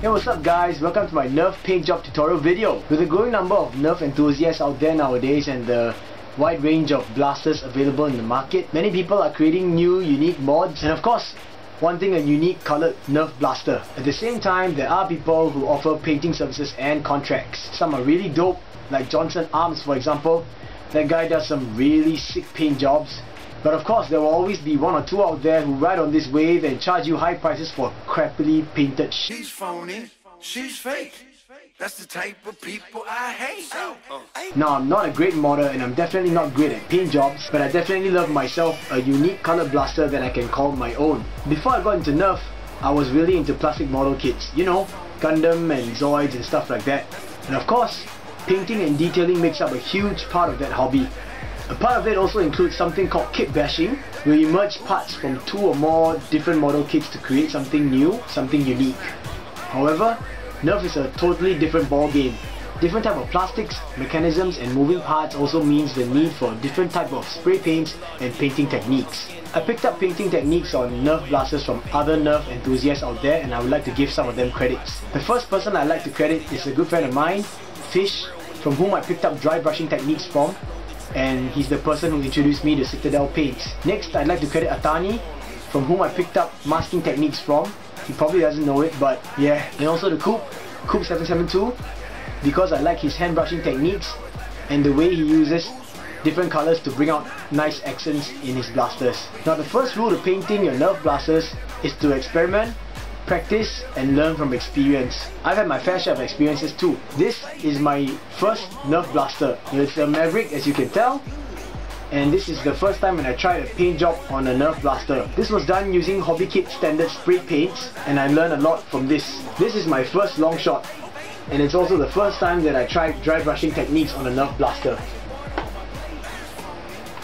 Hey, what's up guys? Welcome to my Nerf paint job tutorial video. With a growing number of Nerf enthusiasts out there nowadays and the wide range of blasters available in the market, many people are creating new unique mods and of course wanting a unique colored Nerf blaster. At the same time, there are people who offer painting services and contracts. Some are really dope, like Johnson Arms for example. That guy does some really sick paint jobs. But of course, there will always be one or two out there who ride on this wave and charge you high prices for crappily painted shit. She's phony, she's fake. That's the type of people I hate. Now, I'm not a great modder and I'm definitely not great at paint jobs, but I definitely love myself a unique color blaster that I can call my own. Before I got into Nerf, I was really into plastic model kits. You know, Gundam and Zoids and stuff like that. And of course, painting and detailing makes up a huge part of that hobby. A part of it also includes something called kit bashing, where you merge parts from two or more different model kits to create something new, something unique. However, Nerf is a totally different ball game. Different type of plastics, mechanisms and moving parts also means the need for different type of spray paints and painting techniques. I picked up painting techniques on Nerf blasters from other Nerf enthusiasts out there and I would like to give some of them credits. The first person I'd like to credit is a good friend of mine, Fish, from whom I picked up dry brushing techniques from, and he's the person who introduced me to Citadel paints. Next, I'd like to credit Atani, from whom I picked up masking techniques from. He probably doesn't know it, but yeah. And also the Coop772, because I like his hand brushing techniques and the way he uses different colors to bring out nice accents in his blasters. Now, the first rule to painting your Nerf blasters is to experiment, practice and learn from experience. I've had my fair share of experiences too. This is my first Nerf blaster. It's a Maverick, as you can tell, and this is the first time when I tried a paint job on a Nerf blaster. This was done using Hobby Kit standard spray paints and I learned a lot from this. This is my first long shot and it's also the first time that I tried dry brushing techniques on a Nerf blaster.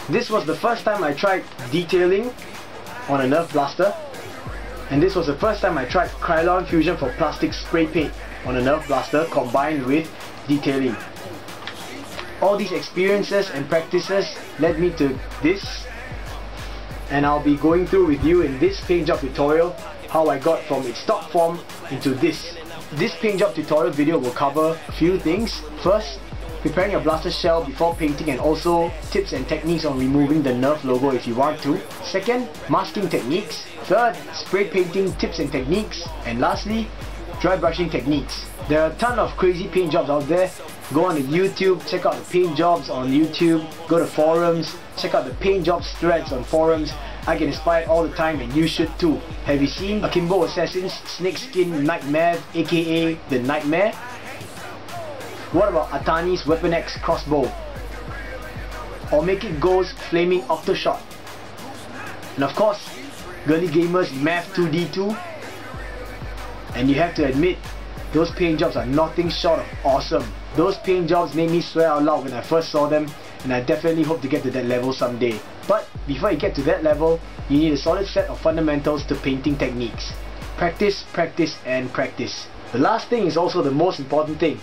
This was the first time I tried detailing on a Nerf blaster. And this was the first time I tried Krylon Fusion for plastic spray paint on a Nerf blaster combined with detailing. All these experiences and practices led me to this, and I'll be going through with you in this paint job tutorial how I got from its stock form into this. This paint job tutorial video will cover a few things. First, preparing your blaster shell before painting and also tips and techniques on removing the Nerf logo if you want to. Second, masking techniques. Third, spray painting tips and techniques. And lastly, dry brushing techniques. There are a ton of crazy paint jobs out there. Go on to YouTube, check out the paint jobs on YouTube. Go to forums, check out the paint jobs threads on forums. I get inspired all the time and you should too. Have you seen AkimboAssassin's Snakeskin Nightmare, aka the Nightmare? What about Atani's Weapon X crossbow? Or makeitgo's Flaming Octoshot? And of course, Girly Gamer's Math 2D2. And you have to admit, those paint jobs are nothing short of awesome. Those paint jobs made me swear out loud when I first saw them, and I definitely hope to get to that level someday. But before you get to that level, you need a solid set of fundamentals to painting techniques. Practice, practice and practice. The last thing is also the most important thing.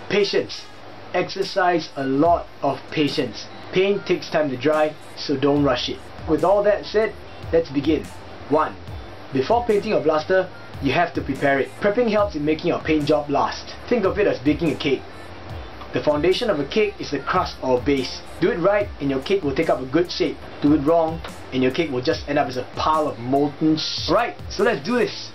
Patience. Exercise a lot of patience. Paint takes time to dry, so don't rush it. With all that said, let's begin. 1. Before painting a blaster, you have to prepare it. Prepping helps in making your paint job last. Think of it as baking a cake. The foundation of a cake is the crust or base. Do it right and your cake will take up a good shape. Do it wrong and your cake will just end up as a pile of molten Right, so let's do this.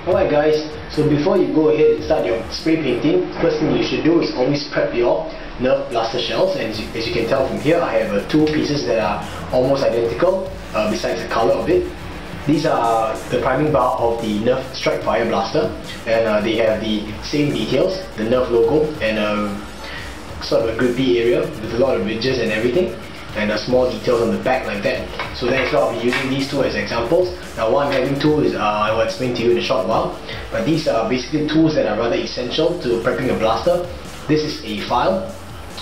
Alright guys, so before you go ahead and start your spray painting, first thing you should do is always prep your Nerf blaster shells. And as you can tell from here, I have two pieces that are almost identical besides the color of it. These are the priming bar of the Nerf Strike Fire blaster, and they have the same details, the Nerf logo and sort of a grippy area with a lot of ridges and everything, and small details on the back like that. So that's why I'll be using these two as examples. Now what I'm having two is I will explain to you in a short while, but these are basically tools that are rather essential to prepping a blaster. This is a file,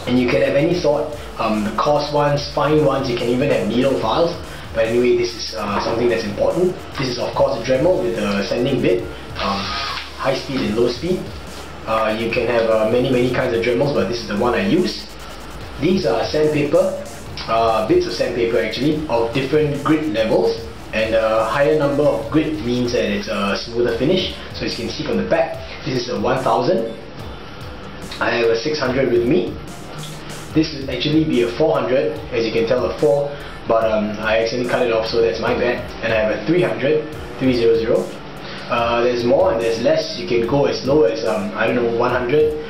and you can have any sort, the coarse ones, fine ones, you can even have needle files. But anyway, this is something that's important. This is of course a Dremel with a sanding bit, high speed and low speed. You can have many kinds of Dremels, but this is the one I use. These are sandpaper, bits of sandpaper actually, of different grit levels. and a higher number of grit means that it's a smoother finish. So as you can see from the back, this is a 1000. I have a 600 with me. This would actually be a 400, as you can tell, a 4, but I accidentally cut it off, so that's my bad. And I have a 300, 300. There's more and there's less. You can go as low as I don't know, 100.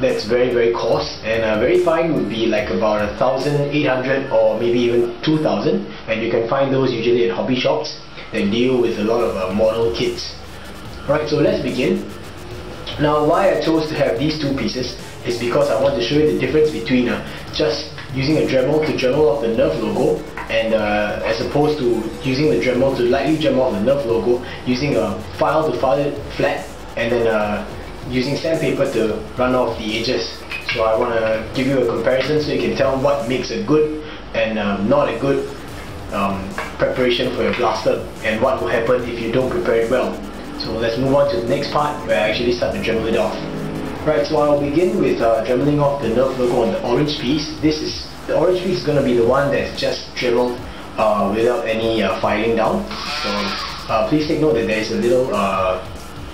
That's very coarse, and very fine would be like about 1,800 or maybe even 2,000, and you can find those usually at hobby shops that deal with a lot of model kits. Alright, so let's begin. Now, why I chose to have these two pieces is because I want to show you the difference between just using a Dremel to Dremel off the Nerf logo, and as opposed to using the Dremel to lightly Dremel off the Nerf logo, using a file to file it flat, and then using sandpaper to run off the edges. So I want to give you a comparison so you can tell what makes a good and not a good preparation for your blaster, and what will happen if you don't prepare it well. So let's move on to the next part where I actually start to Dremel it off. Right, so I'll begin with Dremeling off the Nerf logo on the orange piece. The orange piece is going to be the one that's just Dremeled without any filing down. So please take note that there is a little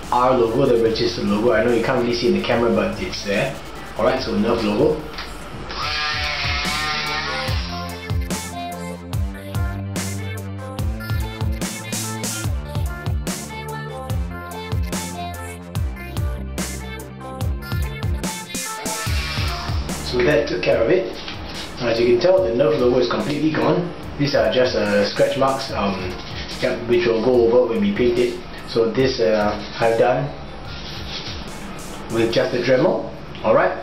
R logo, the register logo. I know you can't really see in the camera, but it's there. Alright, so Nerf logo. So that took care of it. As you can tell, the Nerf logo is completely gone. These are just scratch marks which will go over when we paint it. So this I've done with just the Dremel. Alright,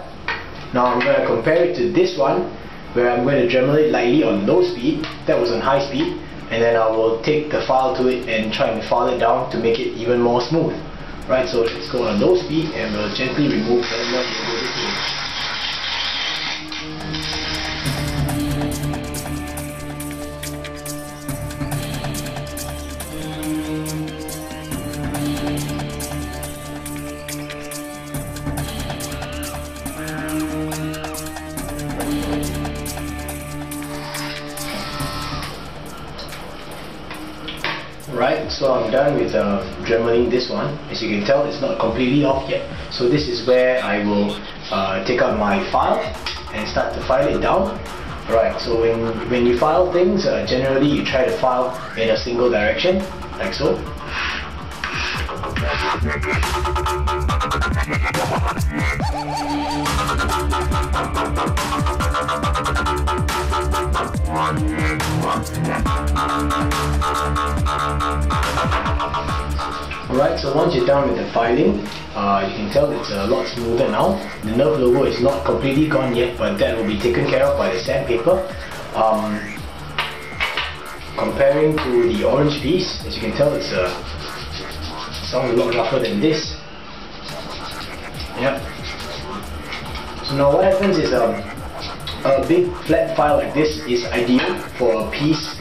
now I'm going to compare it to this one where I'm going to Dremel it lightly on low speed. That was on high speed, and then I will take the file to it and try and file it down to make it even more smooth. Right, so let's go on low speed and we'll gently remove the Nerf logo this way. Right, so I'm done with Dremeling this one. As you can tell, it's not completely off yet. So this is where I will take out my file and start to file it down. Right, so when you file things, generally you try to file in a single direction, like so. Alright, so once you're done with the filing, you can tell it's a lot smoother now. The Nerf logo is not completely gone yet, but that will be taken care of by the sandpaper. Comparing to the orange piece, as you can tell, it sounds a lot rougher than this. Yep. So now what happens is a big flat file like this is ideal for a piece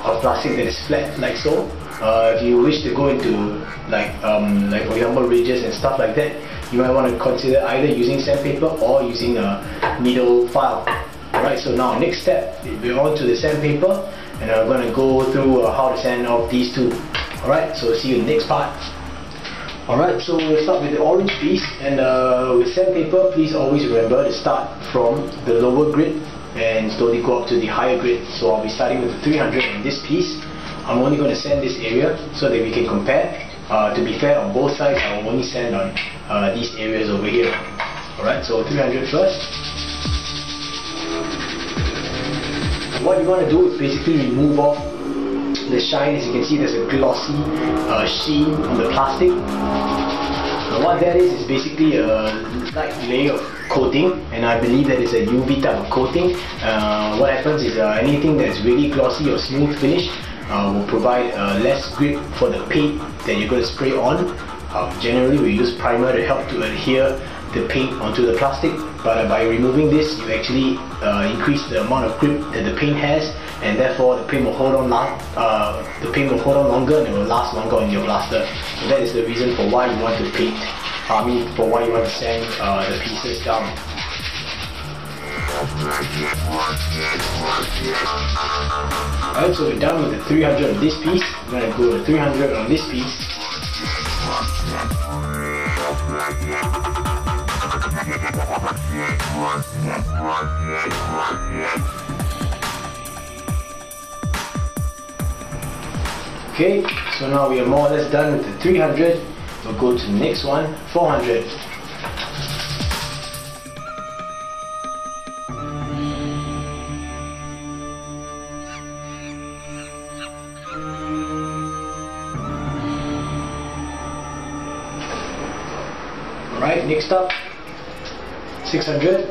of plastic that is flat like so. If you wish to go into like for example ridges and stuff like that, you might want to consider either using sandpaper or using a needle file. Alright, so now next step, we're on to the sandpaper, and I'm going to go through how to sand off these two. Alright, so see you in the next part. Alright, so we'll start with the orange piece, and with sandpaper, please always remember to start from the lower grid and slowly go up to the higher grid. So I'll be starting with the 300 in this piece. I'm only going to sand this area so that we can compare. To be fair, on both sides, I will only sand on these areas over here. Alright, so 300 first. What you want to do is basically remove off the shine. As you can see, there's a glossy sheen on the plastic. Now what that is basically a light layer of coating, and I believe that it's a UV type of coating. What happens is anything that's really glossy or smooth finish will provide less grip for the paint that you're going to spray on. Generally we use primer to help to adhere the paint onto the plastic, but by removing this you actually increase the amount of grip that the paint has, and therefore the paint will hold on longer and it will last longer on your blaster. So that is the reason for why you want to paint, for why you want to sand the pieces down. Alright, so we're done with the 300 on this piece. I'm going to go to 300 on this piece. Okay, so now we are more or less done with the 300. We'll go to the next one, 400. Alright, next up, 600.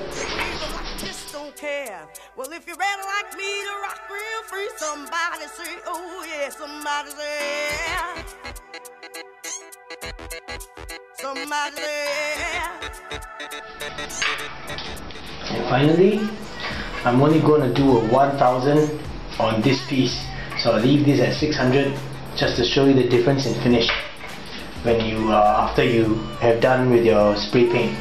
Just don't care. Well, if you're ready like me to rock real free, somebody say, oh yeah, somebody say, yeah. Somebody say, yeah. And finally, I'm only going to do a 1000 on this piece. So I'll leave this at 600 just to show you the difference in finish when you after you have done with your spray paint.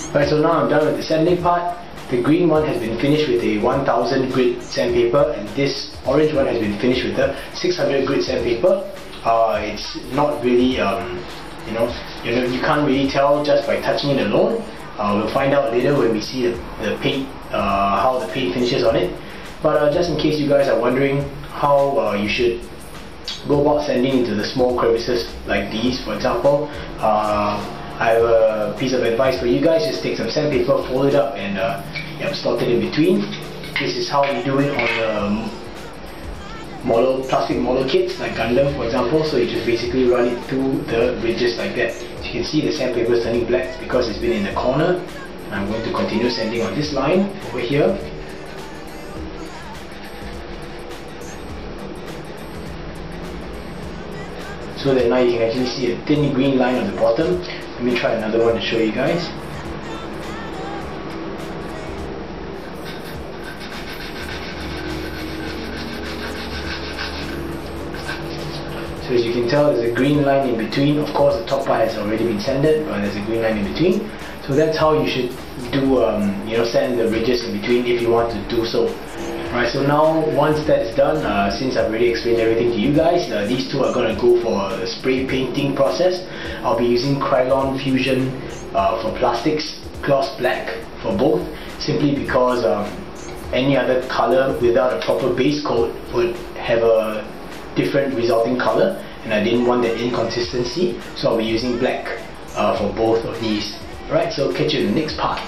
Alright, so now I'm done with the sanding part. The green one has been finished with a 1000 grit sandpaper, and this orange one has been finished with a 600 grit sandpaper. It's not really, you can't really tell just by touching it alone. We'll find out later when we see the paint, how the paint finishes on it. But just in case you guys are wondering how you should go about sanding into the small crevices like these, for example, I have a piece of advice for you guys. Just take some sandpaper, fold it up, and slot it in between. This is how we do it on plastic model kits like Gundam, for example. So you just basically run it through the ridges like that. As you can see, the sandpaper is turning black because it's been in the corner. I'm going to continue sanding on this line over here. So that now you can actually see a thin green line on the bottom. Let me try another one to show you guys. So as you can tell, there's a green line in between. Of course, the top part has already been sanded, but there's a green line in between. So that's how you should do, sand the ridges in between if you want to do so. Alright, so now once that's done, since I've already explained everything to you guys, these two are going to go for a spray painting process. I'll be using Krylon Fusion for plastics, gloss black for both, simply because any other color without a proper base coat would have a different resulting color, and I didn't want that inconsistency, so I'll be using black for both of these. Alright, so catch you in the next part.